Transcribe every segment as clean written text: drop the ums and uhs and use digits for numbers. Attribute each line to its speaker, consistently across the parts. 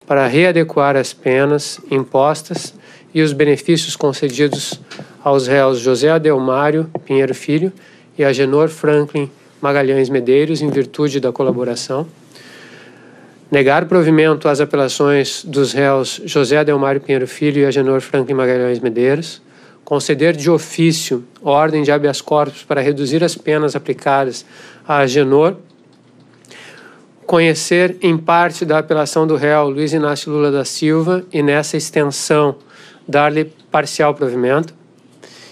Speaker 1: para readequar as penas impostas e os benefícios concedidos aos réus José Adelmário Pinheiro Filho e Agenor Franklin Magalhães Medeiros, em virtude da colaboração. Negar provimento às apelações dos réus José Adelmário Pinheiro Filho e Agenor Franklin Magalhães Medeiros. Conceder de ofício ordem de habeas corpus para reduzir as penas aplicadas a Agenor. Conhecer em parte da apelação do réu Luiz Inácio Lula da Silva e, nessa extensão, dar-lhe parcial provimento.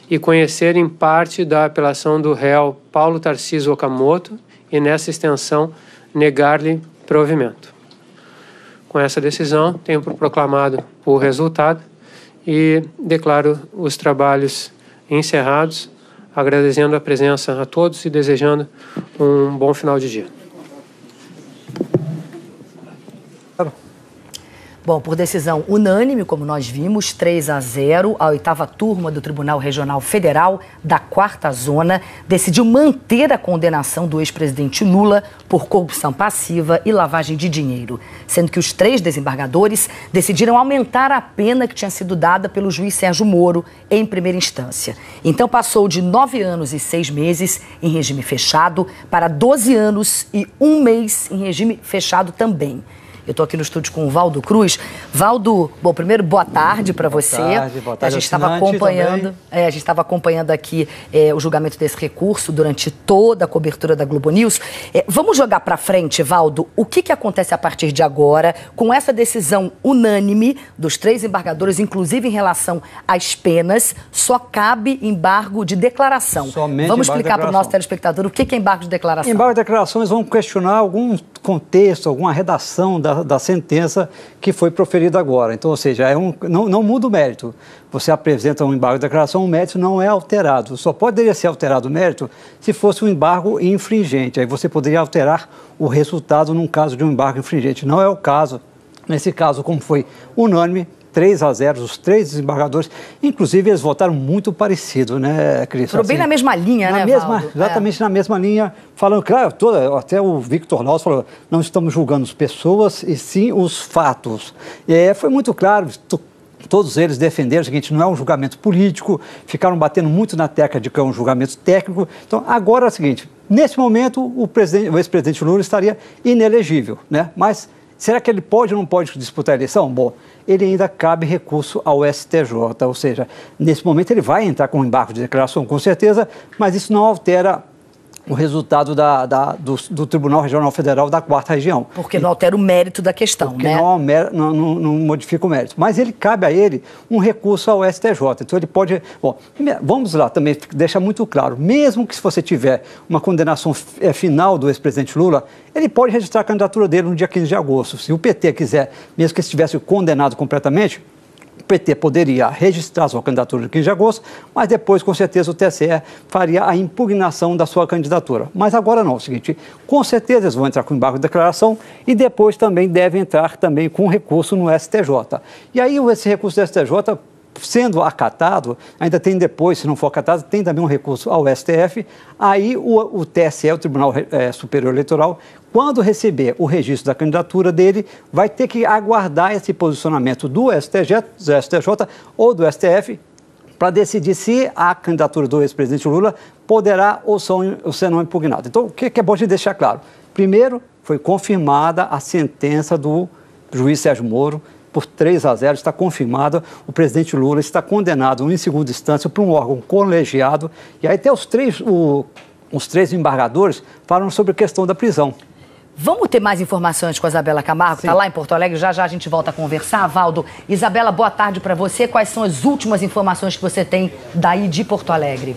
Speaker 1: E conhecer em parte da apelação do réu Paulo Tarcísio Okamoto e, nessa extensão, negar-lhe provimento. Com essa decisão, tenho proclamado o resultado e declaro os trabalhos encerrados, agradecendo a presença a todos e desejando um bom final de dia.
Speaker 2: Bom, por decisão unânime, como nós vimos, 3-0, a 8ª turma do Tribunal Regional Federal da 4ª Zona decidiu manter a condenação do ex-presidente Lula por corrupção passiva e lavagem de dinheiro, sendo que os 3 desembargadores decidiram aumentar a pena que tinha sido dada pelo juiz Sérgio Moro em primeira instância. Então passou de 9 anos e 6 meses em regime fechado para 12 anos e 1 mês em regime fechado também. Eu estou aqui no estúdio com o Valdo Cruz. Valdo, bom, primeiro, boa tarde para você.
Speaker 3: Boa tarde.
Speaker 2: A gente estava acompanhando aqui o julgamento desse recurso durante toda a cobertura da Globo News. Vamos jogar para frente, Valdo, o que acontece a partir de agora com essa decisão unânime dos 3 embargadores, inclusive em relação às penas, só cabe embargo de declaração.
Speaker 3: Somente
Speaker 2: vamos explicar para o nosso telespectador o que é embargo de declaração.
Speaker 3: Embargo de declaração, eles vão questionar algum contexto, alguma redação da sentença que foi proferida agora. Então, ou seja, não muda o mérito. Você apresenta um embargo de declaração, o mérito não é alterado. Só poderia ser alterado o mérito se fosse um embargo infringente. Aí você poderia alterar o resultado num caso de um embargo infringente. Não é o caso. Nesse caso, como foi unânime, 3-0, os 3 desembargadores, inclusive eles votaram muito parecido, né, Cris?
Speaker 2: Foram bem na mesma linha, né, Valdo?
Speaker 3: Exatamente na mesma linha, falando, claro, até o Victor Laus falou, não estamos julgando as pessoas, e sim os fatos. Foi muito claro, todos eles defenderam o seguinte, não é um julgamento político, ficaram batendo muito na tecla de que é um julgamento técnico. Então, agora é o seguinte, nesse momento, o ex-presidente Lula estaria inelegível, né? Mas será que ele pode ou não pode disputar a eleição? Bom, ele ainda cabe recurso ao STJ, ou seja, nesse momento ele vai entrar com um embargo de declaração, com certeza, mas isso não altera o resultado do Tribunal Regional Federal da 4ª Região.
Speaker 2: Porque não altera o mérito da questão,
Speaker 3: porque
Speaker 2: né?
Speaker 3: Não modifica o mérito. Mas cabe a ele um recurso ao STJ. Então ele pode... Bom, vamos lá também, deixa muito claro, mesmo que se você tiver uma condenação final do ex-presidente Lula, ele pode registrar a candidatura dele no dia 15 de agosto. Se o PT quiser, mesmo que estivesse condenado completamente, o PT poderia registrar sua candidatura no 15 de agosto, mas depois, com certeza, o TSE faria a impugnação da sua candidatura. Mas agora não, é o seguinte, com certeza eles vão entrar com embargo de declaração e depois também devem entrar também com recurso no STJ. E aí esse recurso do STJ, sendo acatado, ainda tem depois, se não for acatado, tem também um recurso ao STF, aí o TSE, o Tribunal Superior Eleitoral, quando receber o registro da candidatura dele, vai ter que aguardar esse posicionamento do STJ ou do STF para decidir se a candidatura do ex-presidente Lula poderá ou ser não impugnada. Então, o que é bom de deixar claro? Primeiro, foi confirmada a sentença do juiz Sérgio Moro, por 3-0, está confirmada, o presidente Lula está condenado em segunda instância por um órgão colegiado, e aí até os três embargadores falam sobre a questão da prisão.
Speaker 2: Vamos ter mais informações com a Isabela Camargo, está lá em Porto Alegre, já a gente volta a conversar. Valdo, Isabela, boa tarde para você. Quais são as últimas informações que você tem daí de Porto Alegre?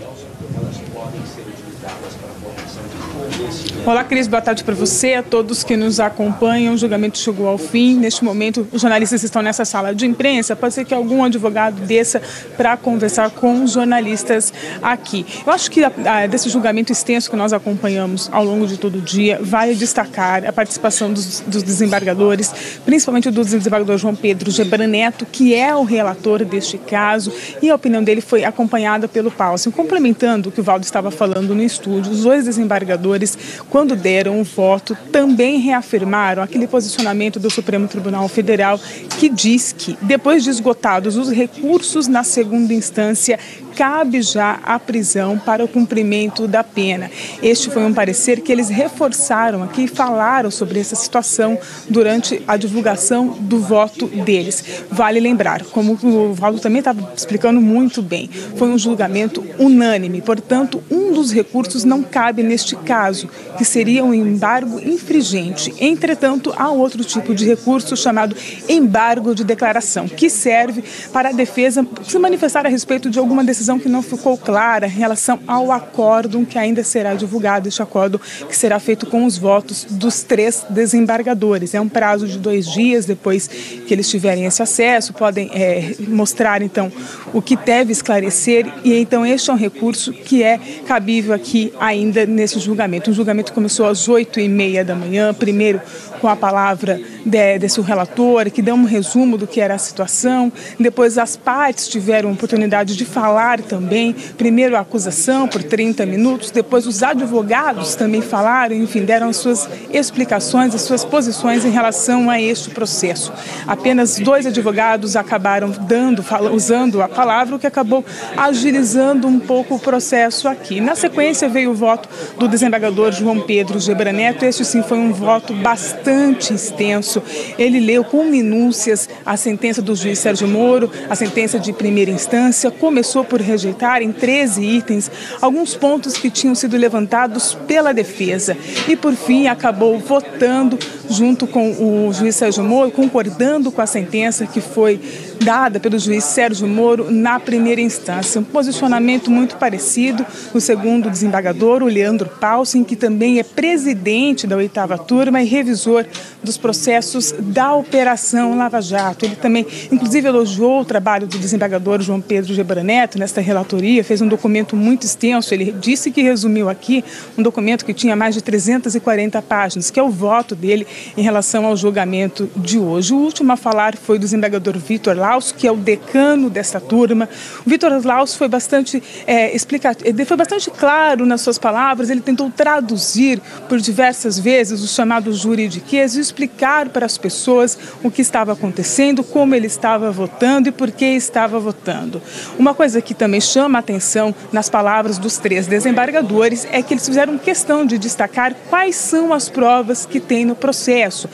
Speaker 4: Olá, Cris, boa tarde para você, a todos que nos acompanham. O julgamento chegou ao fim. Neste momento, os jornalistas estão nessa sala de imprensa. Pode ser que algum advogado desça para conversar com os jornalistas aqui. Eu acho que desse julgamento extenso que nós acompanhamos ao longo de todo o dia, vai destacar a participação dos desembargadores, principalmente do desembargador João Pedro Gebran Neto, que é o relator deste caso, e a opinião dele foi acompanhada pelo Paulson. Complementando o que o Valdo estava falando no estúdio, os dois desembargadores quando deram o voto, também reafirmaram aquele posicionamento do Supremo Tribunal Federal que diz que, depois de esgotados os recursos na segunda instância, cabe já a prisão para o cumprimento da pena. Este foi um parecer que eles reforçaram aqui e falaram sobre essa situação durante a divulgação do voto deles. Vale lembrar, como o Valdo também estava explicando muito bem, foi um julgamento unânime, portanto, um dos recursos não cabe neste caso, que seria um embargo infringente. Entretanto, há outro tipo de recurso chamado embargo de declaração, que serve para a defesa se manifestar a respeito de alguma decisão que não ficou clara em relação ao acórdão que ainda será divulgado, este acórdão que será feito com os votos dos 3 desembargadores. É um prazo de 2 dias depois que eles tiverem esse acesso, podem mostrar então o que deve esclarecer, e então este é um recurso que é cabível aqui ainda nesse julgamento. O julgamento começou às 8h30 da manhã, primeiro com a palavra desse relator, que deu um resumo do que era a situação. Depois as partes tiveram a oportunidade de falar também, primeiro a acusação por 30 minutos, depois os advogados também falaram, enfim, deram as suas explicações, as suas posições em relação a este processo. Apenas 2 advogados acabaram usando a palavra, o que acabou agilizando um pouco o processo aqui. Na sequência veio o voto do desembargador João Pedro Gebra Neto. Este sim foi um voto bastante extenso. Ele leu com minúcias a sentença do juiz Sérgio Moro, a sentença de primeira instância, começou por rejeitar em 13 itens alguns pontos que tinham sido levantados pela defesa e, por fim, acabou votando junto com o juiz Sérgio Moro, concordando com a sentença que foi dada pelo juiz Sérgio Moro na primeira instância. Um posicionamento muito parecido no segundo desembargador, o Leandro Paulsen, que também é presidente da 8ª turma e revisor dos processos da Operação Lava Jato. Ele também, inclusive, elogiou o trabalho do desembargador João Pedro Gebra Neto nesta relatoria, fez um documento muito extenso. Ele disse que resumiu aqui um documento que tinha mais de 340 páginas, que é o voto dele em relação ao julgamento de hoje. O último a falar foi o desembargador Vitor Laus, que é o decano desta turma. O Vitor Laus foi bastante explicativo, foi bastante claro nas suas palavras. Ele tentou traduzir por diversas vezes o chamado juridiquês e explicar para as pessoas o que estava acontecendo, como ele estava votando e por que estava votando. Uma coisa que também chama a atenção nas palavras dos 3 desembargadores é que eles fizeram questão de destacar quais são as provas que tem no processo.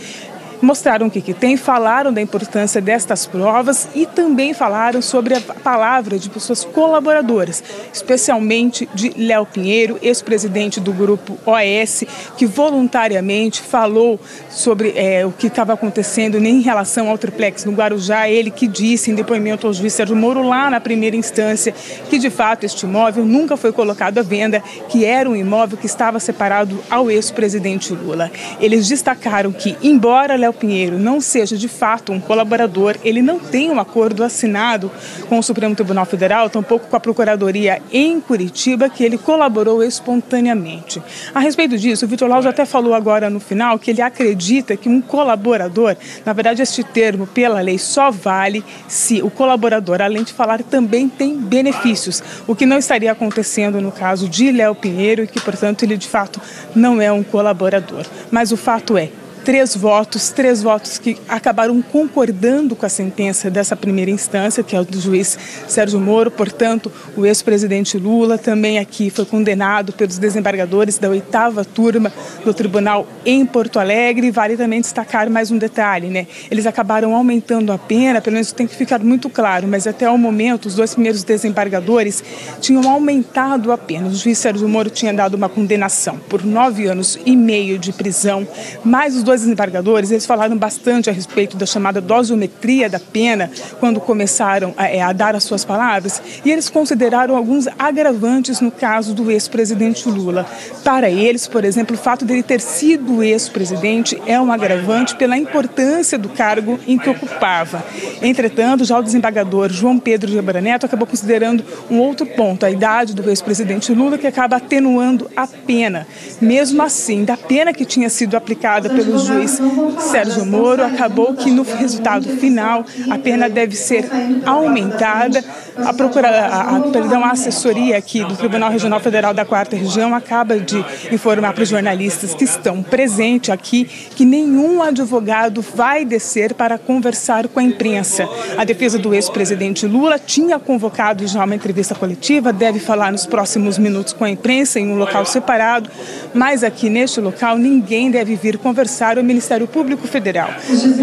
Speaker 4: Mostraram o que tem, falaram da importância destas provas e também falaram sobre a palavra de pessoas colaboradoras, especialmente de Léo Pinheiro, ex-presidente do grupo OAS, que voluntariamente falou sobre o que estava acontecendo em relação ao triplex no Guarujá. Ele que disse em depoimento ao juiz Sérgio Moro lá na primeira instância que de fato este imóvel nunca foi colocado à venda, que era um imóvel que estava separado ao ex-presidente Lula. Eles destacaram que, embora Léo Pinheiro não seja de fato um colaborador, ele não tem um acordo assinado com o Supremo Tribunal Federal, tampouco com a Procuradoria em Curitiba, que ele colaborou espontaneamente. A respeito disso, o Vitor Laus até falou agora no final que ele acredita que um colaborador, na verdade este termo pela lei só vale se o colaborador, além de falar, também tem benefícios, o que não estaria acontecendo no caso de Léo Pinheiro e que, portanto, ele de fato não é um colaborador. Mas o fato é, 3 votos que acabaram concordando com a sentença dessa primeira instância, que é o do juiz Sérgio Moro. Portanto, o ex-presidente Lula também aqui foi condenado pelos desembargadores da 8ª turma do tribunal em Porto Alegre. Vale também destacar mais um detalhe, né? Eles acabaram aumentando a pena, pelo menos tem que ficar muito claro, mas até o momento os 2 primeiros desembargadores tinham aumentado a pena. O juiz Sérgio Moro tinha dado uma condenação por 9 anos e meio de prisão, mais os 2 desembargadores, eles falaram bastante a respeito da chamada dosiometria da pena quando começaram a dar as suas palavras, e eles consideraram alguns agravantes no caso do ex-presidente Lula. Para eles, por exemplo, o fato dele ter sido ex-presidente é um agravante pela importância do cargo em que ocupava. Entretanto, já o desembargador João Pedro Gebra Neto acabou considerando um outro ponto, a idade do ex-presidente Lula, que acaba atenuando a pena. Mesmo assim, da pena que tinha sido aplicada pelo juiz Sérgio Moro, acabou que no resultado final a pena deve ser aumentada. A assessoria aqui do Tribunal Regional Federal da 4ª Região acaba de informar para os jornalistas que estão presentes aqui que nenhum advogado vai descer para conversar com a imprensa. A defesa do ex-presidente Lula tinha convocado já uma entrevista coletiva, deve falar nos próximos minutos com a imprensa em um local separado, mas aqui neste local ninguém deve vir conversar. O Ministério Público Federal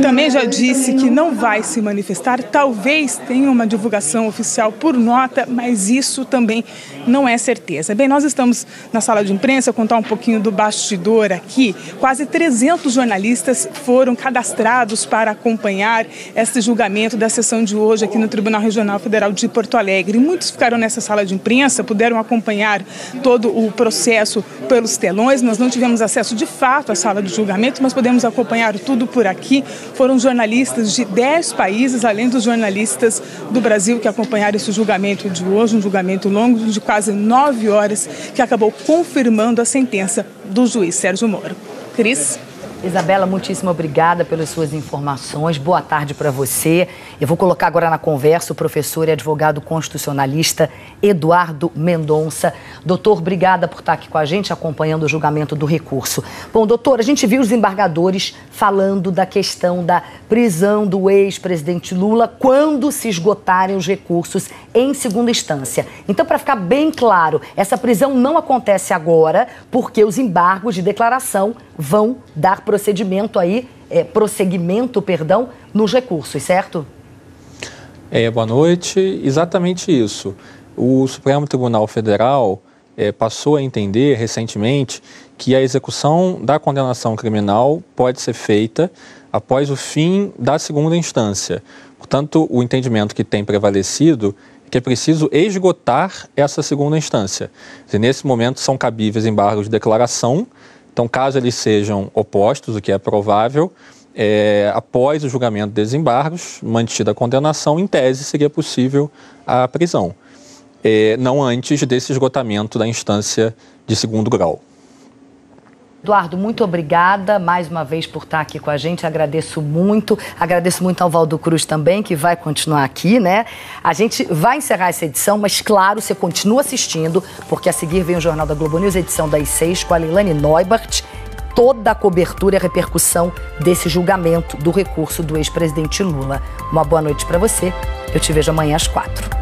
Speaker 4: também já disse que não vai se manifestar, talvez tenha uma divulgação oficial por nota, mas isso também não é certeza. Bem, nós estamos na sala de imprensa, contar um pouquinho do bastidor aqui. Quase 300 jornalistas foram cadastrados para acompanhar este julgamento da sessão de hoje aqui no Tribunal Regional Federal de Porto Alegre. Muitos ficaram nessa sala de imprensa, puderam acompanhar todo o processo pelos telões. Nós não tivemos acesso de fato à sala de julgamento, mas podemos acompanhar tudo por aqui. Foram jornalistas de 10 países, além dos jornalistas do Brasil que acompanharam esse julgamento de hoje, um julgamento longo de quase 9 horas, que acabou confirmando a sentença do juiz Sérgio Moro. Cris?
Speaker 2: Isabela, muitíssimo obrigada pelas suas informações. Boa tarde para você. Eu vou colocar agora na conversa o professor e advogado constitucionalista Eduardo Mendonça. Doutor, obrigada por estar aqui com a gente, acompanhando o julgamento do recurso. Bom, doutor, a gente viu os embargadores falando da questão da prisão do ex-presidente Lula quando se esgotarem os recursos em segunda instância. Então, para ficar bem claro, essa prisão não acontece agora porque os embargos de declaração vão dar prosseguimento nos recursos, certo?
Speaker 5: Boa noite. Exatamente isso. O Supremo Tribunal Federal passou a entender recentemente que a execução da condenação criminal pode ser feita após o fim da segunda instância. Portanto, o entendimento que tem prevalecido é que é preciso esgotar essa segunda instância. E nesse momento são cabíveis embargos de declaração. Então, caso eles sejam opostos, o que é provável, após o julgamento desses embargos, mantida a condenação, em tese seria possível a prisão, não antes desse esgotamento da instância de segundo grau.
Speaker 2: Eduardo, muito obrigada mais uma vez por estar aqui com a gente, agradeço muito ao Valdo Cruz também, que vai continuar aqui, né? A gente vai encerrar essa edição, mas claro, você continua assistindo, porque a seguir vem o Jornal da Globo News, edição das 6, com a Leilane Neubart, toda a cobertura e a repercussão desse julgamento do recurso do ex-presidente Lula. Uma boa noite para você, eu te vejo amanhã às 4.